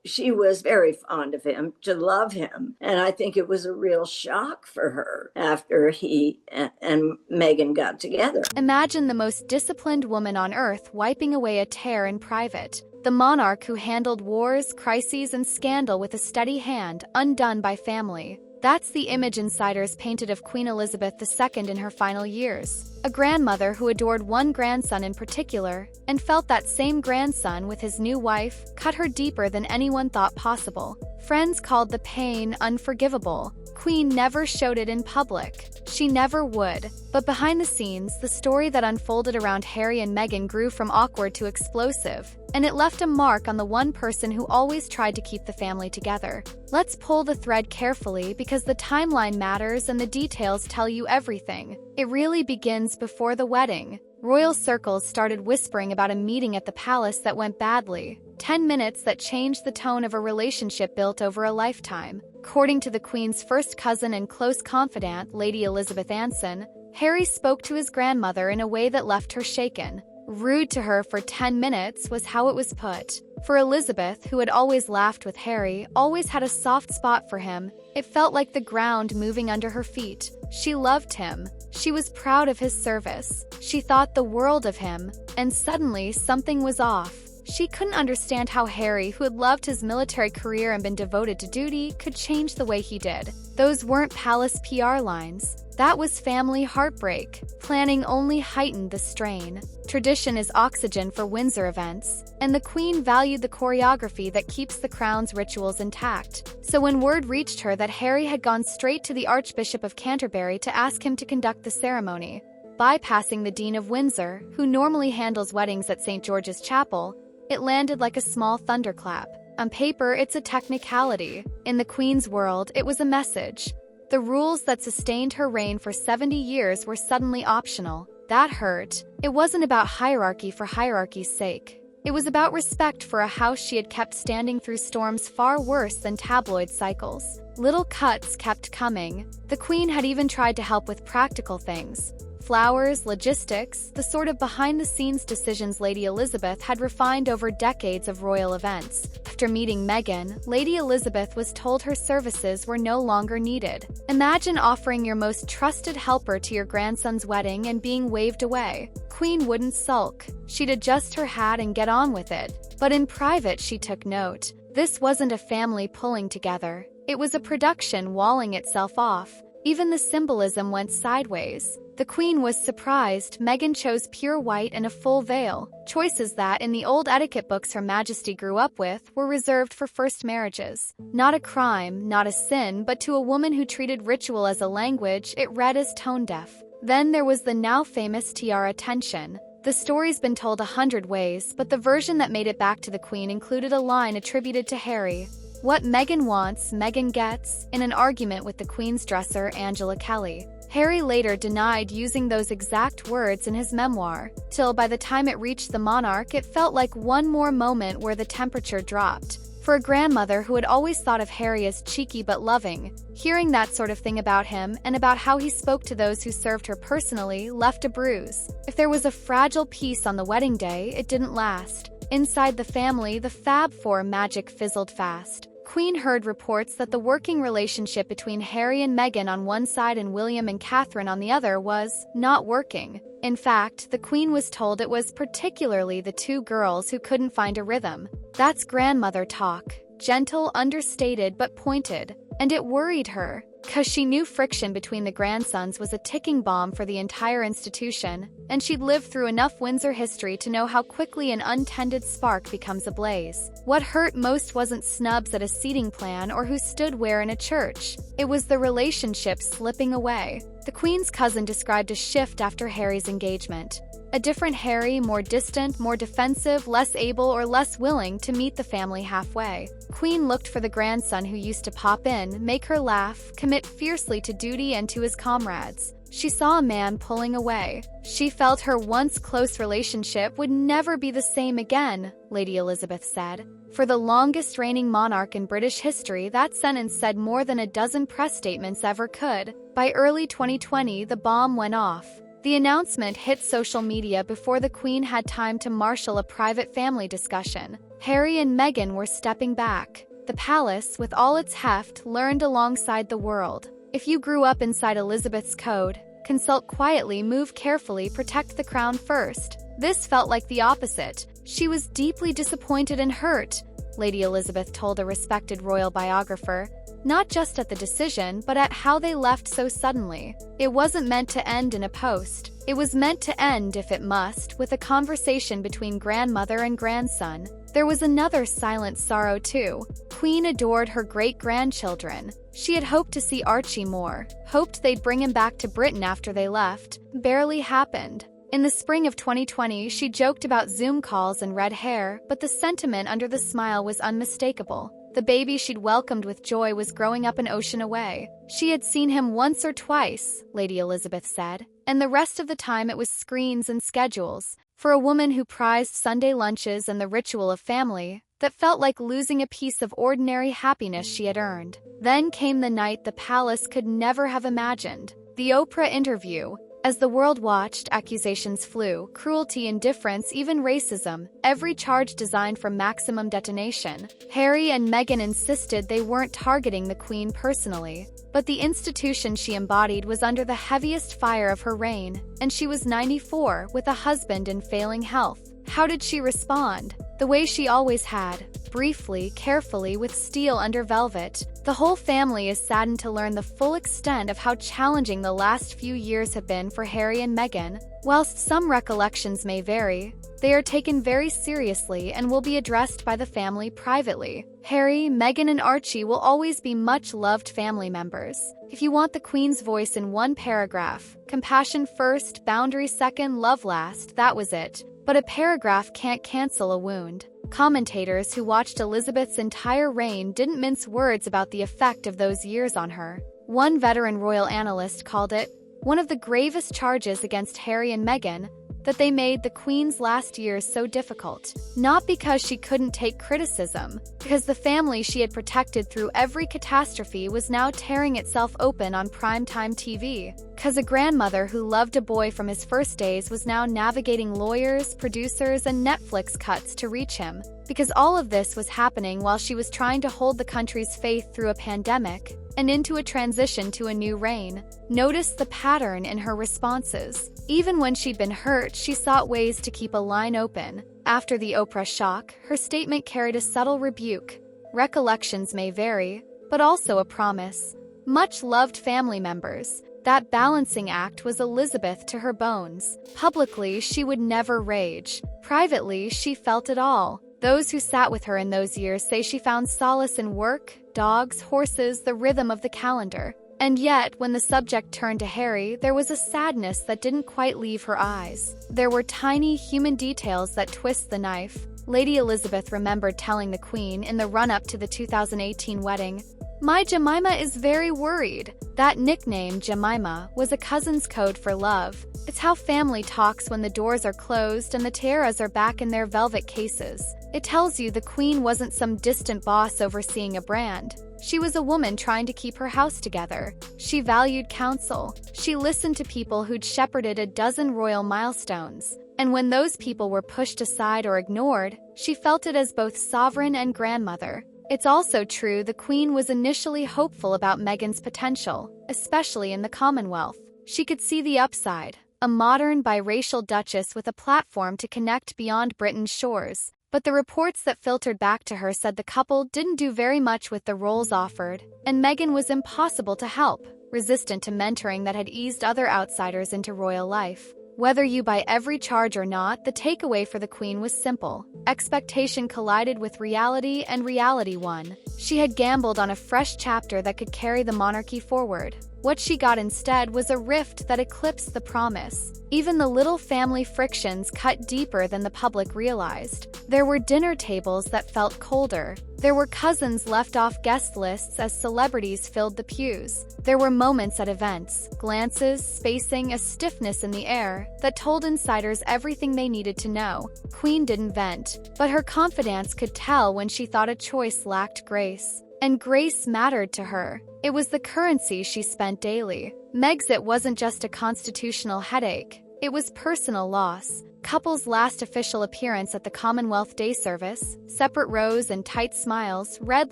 she was very fond of him, to love him. And I think it was a real shock for her after he and Meghan got together. Imagine the most disciplined woman on earth wiping away a tear in private. The monarch who handled wars, crises, and scandal with a steady hand, undone by family. That's the image insiders painted of Queen Elizabeth II in her final years. A grandmother who adored one grandson in particular, and felt that same grandson with his new wife cut her deeper than anyone thought possible. Friends called the pain unforgivable. Queen never showed it in public. She never would. But behind the scenes, the story that unfolded around Harry and Meghan grew from awkward to explosive, and it left a mark on the one person who always tried to keep the family together. Let's pull the thread carefully because the timeline matters and the details tell you everything. It really begins before the wedding. Royal circles started whispering about a meeting at the palace that went badly. 10 minutes that changed the tone of a relationship built over a lifetime. According to the Queen's first cousin and close confidant, Lady Elizabeth Anson, Harry spoke to his grandmother in a way that left her shaken. Rude to her for 10 minutes was how it was put. For Elizabeth, who had always laughed with Harry, always had a soft spot for him, it felt like the ground moving under her feet. She loved him. She was proud of his service. She thought the world of him. And suddenly, something was off. She couldn't understand how Harry, who had loved his military career and been devoted to duty, could change the way he did. Those weren't palace PR lines. That was family heartbreak. Planning only heightened the strain. Tradition is oxygen for Windsor events, and the Queen valued the choreography that keeps the crown's rituals intact. So when word reached her that Harry had gone straight to the Archbishop of Canterbury to ask him to conduct the ceremony, bypassing the Dean of Windsor, who normally handles weddings at St. George's Chapel, it landed like a small thunderclap. On paper, it's a technicality. In the Queen's world, it was a message. The rules that sustained her reign for 70 years were suddenly optional. That hurt. It wasn't about hierarchy for hierarchy's sake. It was about respect for a house she had kept standing through storms far worse than tabloid cycles. Little cuts kept coming. The Queen had even tried to help with practical things. Flowers, logistics, the sort of behind-the-scenes decisions Lady Elizabeth had refined over decades of royal events. After meeting Meghan, Lady Elizabeth was told her services were no longer needed. Imagine offering your most trusted helper to your grandson's wedding and being waved away. Queen wouldn't sulk. She'd adjust her hat and get on with it. But in private, she took note. This wasn't a family pulling together. It was a production walling itself off. Even the symbolism went sideways. The Queen was surprised Meghan chose pure white and a full veil, choices that, in the old etiquette books Her Majesty grew up with, were reserved for first marriages. Not a crime, not a sin, but to a woman who treated ritual as a language, it read as tone-deaf. Then there was the now famous tiara tension. The story's been told 100 ways, but the version that made it back to the Queen included a line attributed to Harry. What Meghan wants, Meghan gets, in an argument with the Queen's dresser, Angela Kelly. Harry later denied using those exact words in his memoir, till by the time it reached the monarch it felt like one more moment where the temperature dropped. For a grandmother who had always thought of Harry as cheeky but loving, hearing that sort of thing about him and about how he spoke to those who served her personally left a bruise. If there was a fragile piece on the wedding day, it didn't last. Inside the family, the Fab Four magic fizzled fast. Queen heard reports that the working relationship between Harry and Meghan on one side and William and Catherine on the other was not working. In fact, the Queen was told it was particularly the two girls who couldn't find a rhythm. That's grandmother talk. Gentle, understated, but pointed. And it worried her, 'cause she knew friction between the grandsons was a ticking bomb for the entire institution, and she'd lived through enough Windsor history to know how quickly an untended spark becomes a blaze. What hurt most wasn't snubs at a seating plan or who stood where in a church. It was the relationship slipping away. The Queen's cousin described a shift after Harry's engagement. A different Harry, more distant, more defensive, less able or less willing to meet the family halfway. Queen looked for the grandson who used to pop in, make her laugh, commit fiercely to duty and to his comrades. She saw a man pulling away. She felt her once close relationship would never be the same again, Lady Elizabeth said. For the longest reigning monarch in British history, that sentence said more than a dozen press statements ever could. By early 2020, the bomb went off. The announcement hit social media before the Queen had time to marshal a private family discussion. Harry and Meghan were stepping back. The palace, with all its heft, learned alongside the world. If you grew up inside Elizabeth's code, consult quietly, move carefully, protect the crown first. This felt like the opposite. She was deeply disappointed and hurt, Lady Elizabeth told a respected royal biographer, not just at the decision, but at how they left so suddenly. It wasn't meant to end in a post. It was meant to end, if it must, with a conversation between grandmother and grandson. There was another silent sorrow too. Queen adored her great-grandchildren. She had hoped to see Archie more, hoped they'd bring him back to Britain after they left. Barely happened. In the spring of 2020, she joked about Zoom calls and red hair, but the sentiment under the smile was unmistakable. The baby she'd welcomed with joy was growing up an ocean away. She had seen him once or twice, Lady Elizabeth said, and the rest of the time it was screens and schedules. For a woman who prized Sunday lunches and the ritual of family, that felt like losing a piece of ordinary happiness she had earned. Then came the night the palace could never have imagined. The Oprah interview. As the world watched, accusations flew: cruelty, indifference, even racism, every charge designed for maximum detonation. Harry and Meghan insisted they weren't targeting the Queen personally, but the institution she embodied was under the heaviest fire of her reign, and she was 94, with a husband in failing health. How did she respond? The way she always had, briefly, carefully, with steel under velvet. The whole family is saddened to learn the full extent of how challenging the last few years have been for Harry and Meghan. Whilst some recollections may vary, they are taken very seriously and will be addressed by the family privately. Harry, Meghan, and Archie will always be much-loved family members. If you want the Queen's voice in one paragraph, compassion first, boundary second, love last, that was it. But a paragraph can't cancel a wound. Commentators who watched Elizabeth's entire reign didn't mince words about the effect of those years on her. One veteran royal analyst called it one of the gravest charges against Harry and Meghan, that they made the Queen's last years so difficult. Not because she couldn't take criticism, because the family she had protected through every catastrophe was now tearing itself open on primetime TV. Because a grandmother who loved a boy from his first days was now navigating lawyers, producers, and Netflix cuts to reach him. Because all of this was happening while she was trying to hold the country's faith through a pandemic and into a transition to a new reign. Notice the pattern in her responses. Even when she'd been hurt, she sought ways to keep a line open. After the Oprah shock, her statement carried a subtle rebuke. Recollections may vary, but also a promise. Much-loved family members. That balancing act was Elizabeth to her bones. Publicly, she would never rage. Privately, she felt it all. Those who sat with her in those years say she found solace in work, dogs, horses, the rhythm of the calendar. And yet, when the subject turned to Harry, there was a sadness that didn't quite leave her eyes. There were tiny, human details that twist the knife. Lady Elizabeth remembered telling the Queen in the run-up to the 2018 wedding, "My Jemima is very worried." That nickname, Jemima, was a cousin's code for love. It's how family talks when the doors are closed and the tiaras are back in their velvet cases. It tells you the Queen wasn't some distant boss overseeing a brand. She was a woman trying to keep her house together. She valued counsel. She listened to people who'd shepherded a dozen royal milestones. And when those people were pushed aside or ignored, she felt it as both sovereign and grandmother. It's also true the Queen was initially hopeful about Meghan's potential, especially in the Commonwealth. She could see the upside, a modern biracial duchess with a platform to connect beyond Britain's shores. But the reports that filtered back to her said the couple didn't do very much with the roles offered, and Meghan was impossible to help, resistant to mentoring that had eased other outsiders into royal life. Whether you buy every charge or not, the takeaway for the Queen was simple. Expectation collided with reality, and reality won. She had gambled on a fresh chapter that could carry the monarchy forward. What she got instead was a rift that eclipsed the promise. Even the little family frictions cut deeper than the public realized. There were dinner tables that felt colder. There were cousins left off guest lists as celebrities filled the pews. There were moments at events, glances, spacing, a stiffness in the air that told insiders everything they needed to know. Queen didn't vent, but her confidants could tell when she thought a choice lacked grace. And grace mattered to her. It was the currency she spent daily. Megxit wasn't just a constitutional headache, it was personal loss. Couple's last official appearance at the Commonwealth Day service, separate rows and tight smiles, read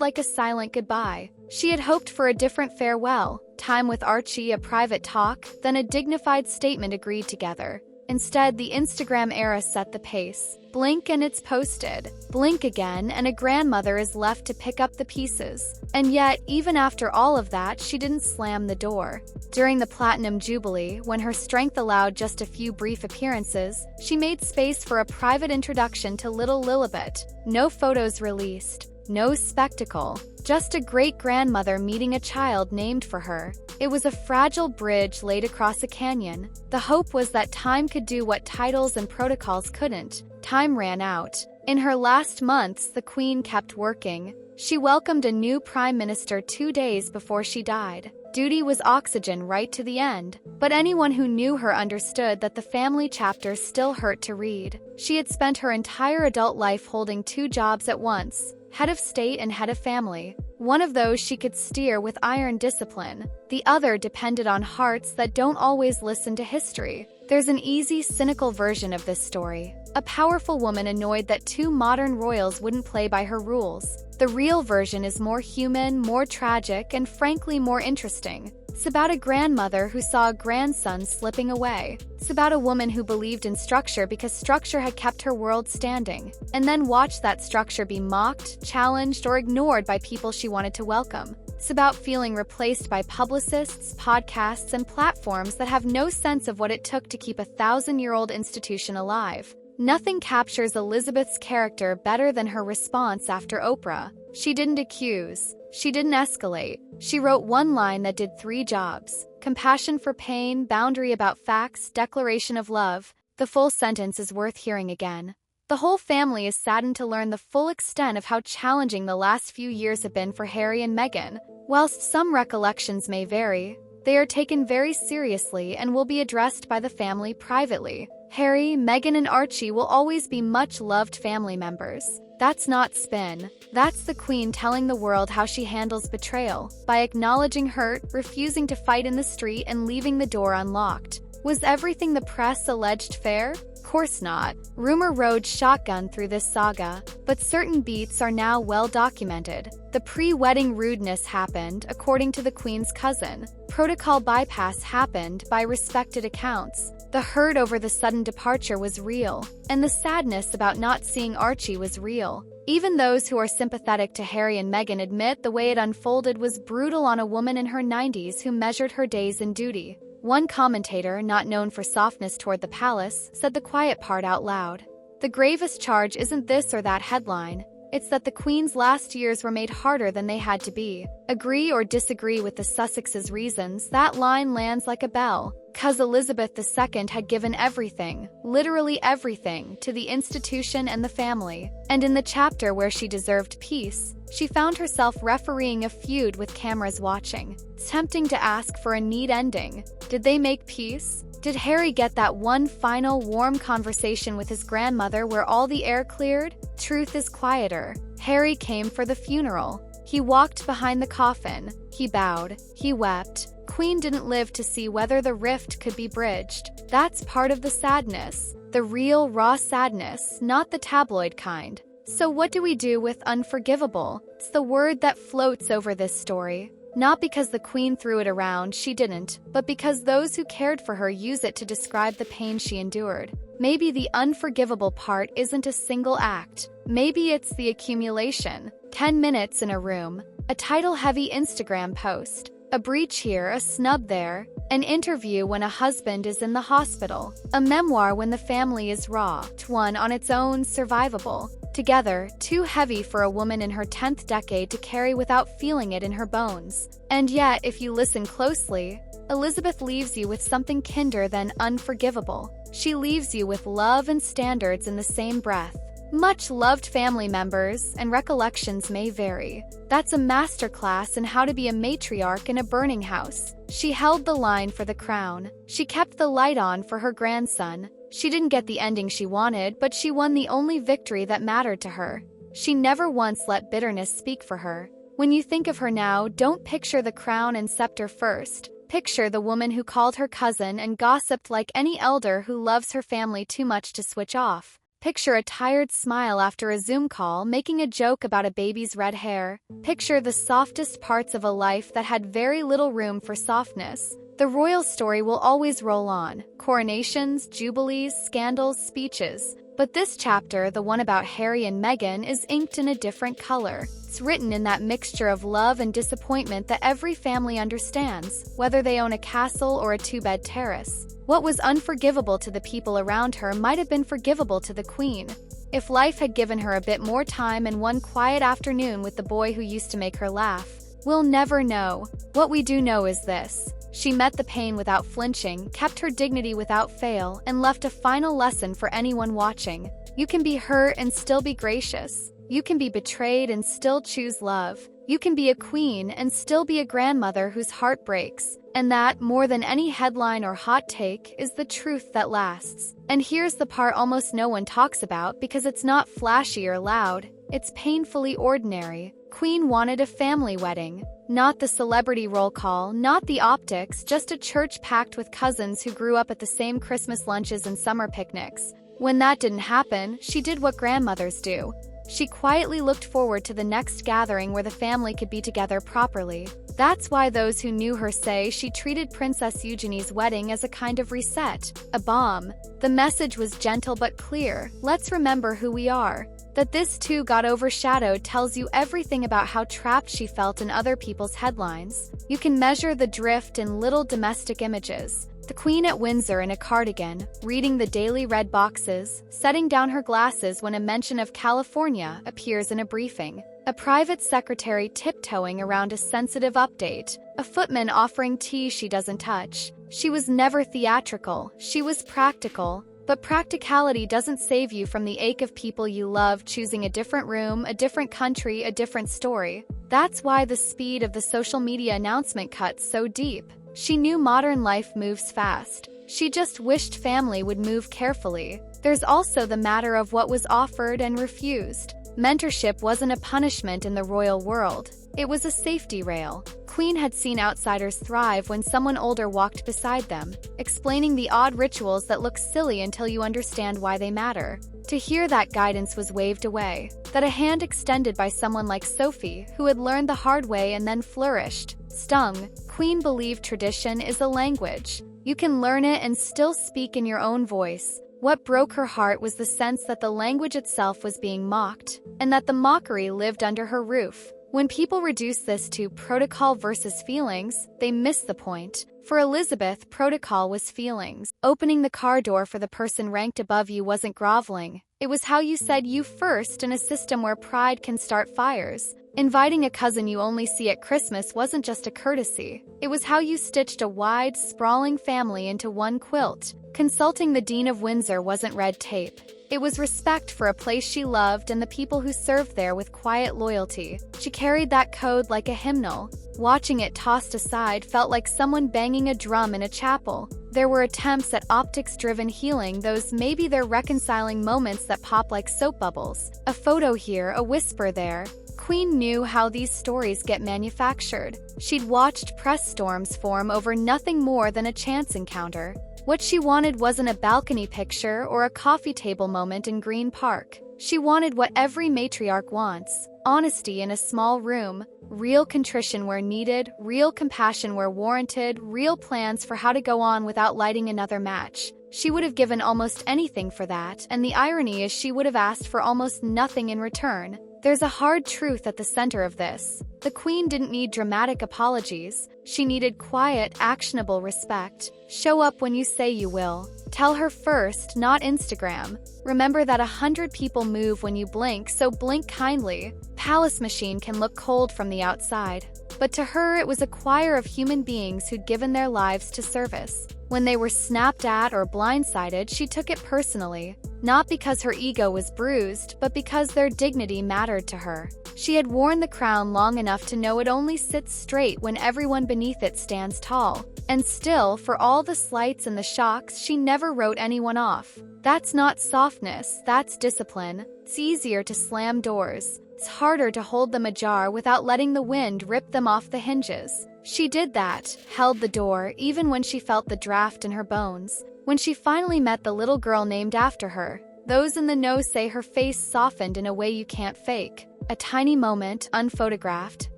like a silent goodbye. She had hoped for a different farewell, time with Archie, a private talk, then a dignified statement agreed together. Instead, the Instagram era set the pace. Blink and it's posted. Blink again and a grandmother is left to pick up the pieces. And yet, even after all of that, she didn't slam the door. During the Platinum Jubilee, when her strength allowed just a few brief appearances, she made space for a private introduction to little Lilibet. No photos released. No spectacle. Just a great-grandmother meeting a child named for her. It was a fragile bridge laid across a canyon. The hope was that time could do what titles and protocols couldn't. Time ran out. In her last months, the Queen kept working. She welcomed a new Prime Minister 2 days before she died. Duty was oxygen right to the end. But anyone who knew her understood that the family chapter still hurt to read. She had spent her entire adult life holding 2 jobs at once. Head of state and head of family. One of those she could steer with iron discipline. The other depended on hearts that don't always listen to history. There's an easy, cynical version of this story. A powerful woman annoyed that 2 modern royals wouldn't play by her rules. The real version is more human, more tragic, and frankly more interesting. It's about a grandmother who saw a grandson slipping away. It's about a woman who believed in structure because structure had kept her world standing, and then watched that structure be mocked, challenged, or ignored by people she wanted to welcome. It's about feeling replaced by publicists, podcasts, and platforms that have no sense of what it took to keep a 1,000-year-old institution alive. Nothing captures Elizabeth's character better than her response after Oprah. She didn't accuse. She didn't escalate. She wrote one line that did 3 jobs. Compassion for pain, boundary about facts, declaration of love. The full sentence is worth hearing again. The whole family is saddened to learn the full extent of how challenging the last few years have been for Harry and Meghan. Whilst some recollections may vary, they are taken very seriously and will be addressed by the family privately. Harry, Meghan, and Archie will always be much-loved family members. That's not spin. That's the Queen telling the world how she handles betrayal, by acknowledging hurt, refusing to fight in the street, and leaving the door unlocked. Was everything the press alleged fair? Course not. Rumor rode shotgun through this saga, but certain beats are now well documented. The pre-wedding rudeness happened, according to the Queen's cousin. Protocol bypass happened, by respected accounts. The hurt over the sudden departure was real, and the sadness about not seeing Archie was real. Even those who are sympathetic to Harry and Meghan admit the way it unfolded was brutal on a woman in her 90s who measured her days in duty. One commentator, not known for softness toward the palace, said the quiet part out loud. The gravest charge isn't this or that headline. It's that the Queen's last years were made harder than they had to be. Agree or disagree with the Sussexes' reasons, that line lands like a bell. 'Cause Elizabeth II had given everything, literally everything, to the institution and the family. And in the chapter where she deserved peace, she found herself refereeing a feud with cameras watching. It's tempting to ask for a neat ending. Did they make peace? Did Harry get that one final warm conversation with his grandmother where all the air cleared? Truth is quieter. Harry came for the funeral. He walked behind the coffin. He bowed. He wept. Queen didn't live to see whether the rift could be bridged. That's part of the sadness. The real, raw sadness, not the tabloid kind. So what do we do with Unforgivable? It's the word that floats over this story. Not because the Queen threw it around, she didn't, but because those who cared for her use it to describe the pain she endured. Maybe the unforgivable part isn't a single act. Maybe it's the accumulation. 10 minutes in a room, a title-heavy Instagram post, a breach here, a snub there, an interview when a husband is in the hospital, a memoir when the family is raw, one on its own, survivable. Together, too heavy for a woman in her 10th decade to carry without feeling it in her bones. And yet, if you listen closely, Elizabeth leaves you with something kinder than unforgivable. She leaves you with love and standards in the same breath. Much-loved family members and recollections may vary. That's a masterclass in how to be a matriarch in a burning house. She held the line for the crown. She kept the light on for her grandson. She didn't get the ending she wanted, but she won the only victory that mattered to her. She never once let bitterness speak for her. When you think of her now, don't picture the crown and scepter first. Picture the woman who called her cousin and gossiped like any elder who loves her family too much to switch off. Picture a tired smile after a Zoom call, making a joke about a baby's red hair. Picture the softest parts of a life that had very little room for softness. The royal story will always roll on. Coronations, jubilees, scandals, speeches. But this chapter, the one about Harry and Meghan, is inked in a different color. It's written in that mixture of love and disappointment that every family understands, whether they own a castle or a two-bed terrace. What was unforgivable to the people around her might have been forgivable to the Queen. If life had given her a bit more time and one quiet afternoon with the boy who used to make her laugh. We'll never know. What we do know is this. She met the pain without flinching, kept her dignity without fail, and left a final lesson for anyone watching. You can be hurt and still be gracious. You can be betrayed and still choose love. You can be a queen and still be a grandmother whose heart breaks. And that, more than any headline or hot take, is the truth that lasts. And here's the part almost no one talks about because it's not flashy or loud. It's painfully ordinary. Queen wanted a family wedding. Not the celebrity roll call, not the optics, just a church packed with cousins who grew up at the same Christmas lunches and summer picnics. When that didn't happen, she did what grandmothers do. She quietly looked forward to the next gathering where the family could be together properly. That's why those who knew her say she treated Princess Eugenie's wedding as a kind of reset, a balm. The message was gentle but clear. Let's remember who we are. That this too got overshadowed tells you everything about how trapped she felt in other people's headlines. You can measure the drift in little domestic images. The Queen at Windsor in a cardigan, reading the daily red boxes, setting down her glasses when a mention of California appears in a briefing. A private secretary tiptoeing around a sensitive update. A footman offering tea she doesn't touch. She was never theatrical, she was practical. But practicality doesn't save you from the ache of people you love choosing a different room, a different country, a different story. That's why the speed of the social media announcement cuts so deep. She knew modern life moves fast. She just wished family would move carefully. There's also the matter of what was offered and refused. Mentorship wasn't a punishment in the royal world. It was a safety rail. Queen had seen outsiders thrive when someone older walked beside them, explaining the odd rituals that look silly until you understand why they matter. To hear that guidance was waved away, that a hand extended by someone like Sophie, who had learned the hard way and then flourished, stung. Queen believed tradition is a language. You can learn it and still speak in your own voice. What broke her heart was the sense that the language itself was being mocked, and that the mockery lived under her roof. When people reduce this to protocol versus feelings, they miss the point. For Elizabeth, protocol was feelings. Opening the car door for the person ranked above you wasn't groveling. It was how you said you first in a system where pride can start fires. Inviting a cousin you only see at Christmas wasn't just a courtesy. It was how you stitched a wide, sprawling family into one quilt. Consulting the Dean of Windsor wasn't red tape. It was respect for a place she loved and the people who served there with quiet loyalty. She carried that code like a hymnal. Watching it tossed aside felt like someone banging a drum in a chapel. There were attempts at optics-driven healing, those maybe they're reconciling moments that pop like soap bubbles. A photo here, a whisper there. Queen knew how these stories get manufactured. She'd watched press storms form over nothing more than a chance encounter. What she wanted wasn't a balcony picture or a coffee table moment in Green Park. She wanted what every matriarch wants: honesty in a small room, real contrition where needed, real compassion where warranted, real plans for how to go on without lighting another match. She would have given almost anything for that, and the irony is she would have asked for almost nothing in return. There's a hard truth at the center of this. The Queen didn't need dramatic apologies. She needed quiet, actionable respect. Show up when you say you will. Tell her first, not Instagram. Remember that 100 people move when you blink, so blink kindly. Palace Machine can look cold from the outside. But to her, it was a choir of human beings who'd given their lives to service. When they were snapped at or blindsided, she took it personally. Not because her ego was bruised, but because their dignity mattered to her. She had worn the crown long enough to know it only sits straight when everyone beneath it stands tall. And still, for all the slights and the shocks, she never wrote anyone off. That's not softness, that's discipline. It's easier to slam doors. It's harder to hold them ajar without letting the wind rip them off the hinges. She did that, held the door, even when she felt the draft in her bones. When she finally met the little girl named after her, those in the know say her face softened in a way you can't fake. A tiny moment, unphotographed,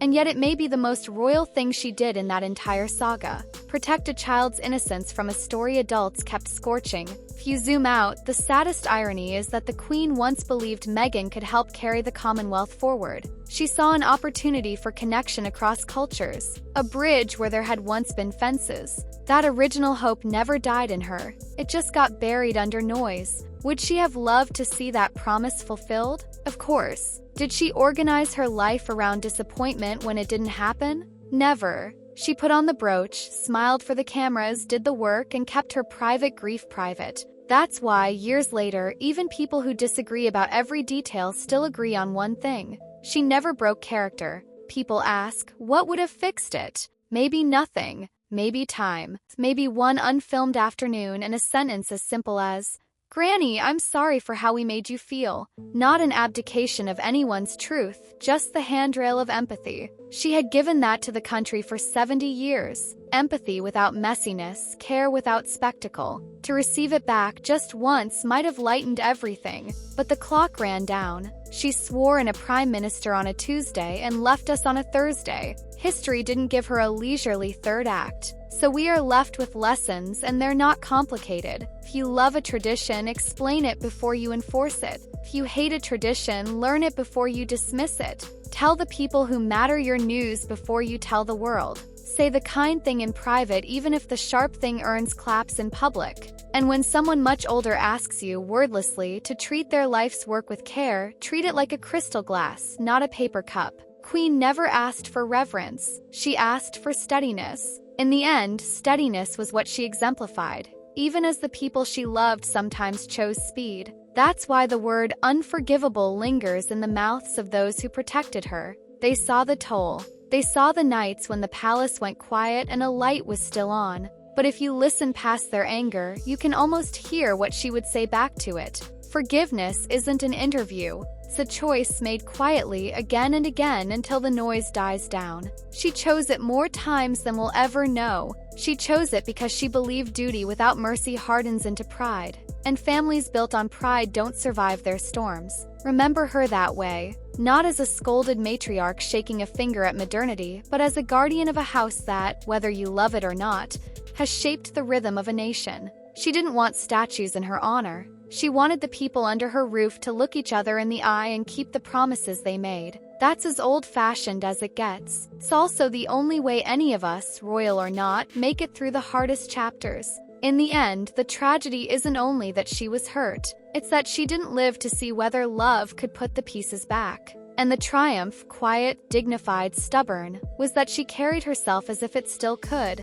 and yet it may be the most royal thing she did in that entire saga. Protect a child's innocence from a story adults kept scorching. If you zoom out, the saddest irony is that the Queen once believed Meghan could help carry the Commonwealth forward. She saw an opportunity for connection across cultures, a bridge where there had once been fences. That original hope never died in her. It just got buried under noise. Would she have loved to see that promise fulfilled? Of course. Did she organize her life around disappointment when it didn't happen? Never. She put on the brooch, smiled for the cameras, did the work, and kept her private grief private. That's why, years later, even people who disagree about every detail still agree on one thing. She never broke character. People ask, what would have fixed it? Maybe nothing. Maybe time. Maybe one unfilmed afternoon and a sentence as simple as, "Granny, I'm sorry for how we made you feel." Not an abdication of anyone's truth, just the handrail of empathy. She had given that to the country for 70 years. Empathy without messiness, care without spectacle. To receive it back just once might have lightened everything, but the clock ran down. She swore in a prime minister on a Tuesday and left us on a Thursday. History didn't give her a leisurely third act. So we are left with lessons, and they're not complicated. If you love a tradition, explain it before you enforce it. If you hate a tradition, learn it before you dismiss it. Tell the people who matter your news before you tell the world. Say the kind thing in private even if the sharp thing earns claps in public. And when someone much older asks you, wordlessly, to treat their life's work with care, treat it like a crystal glass, not a paper cup. Queen never asked for reverence. She asked for steadiness. In the end, steadiness was what she exemplified, even as the people she loved sometimes chose speed. That's why the word unforgivable lingers in the mouths of those who protected her. They saw the toll. They saw the nights when the palace went quiet and a light was still on. But if you listen past their anger, you can almost hear what she would say back to it. Forgiveness isn't an interview. It's a choice made quietly again and again until the noise dies down. She chose it more times than we'll ever know. She chose it because she believed duty without mercy hardens into pride. And families built on pride don't survive their storms. Remember her that way. Not as a scolded matriarch shaking a finger at modernity, but as a guardian of a house that, whether you love it or not, has shaped the rhythm of a nation. She didn't want statues in her honor. She wanted the people under her roof to look each other in the eye and keep the promises they made. That's as old-fashioned as it gets. It's also the only way any of us, royal or not, make it through the hardest chapters. In the end, the tragedy isn't only that she was hurt. It's that she didn't live to see whether love could put the pieces back. And the triumph, quiet, dignified, stubborn, was that she carried herself as if it still could.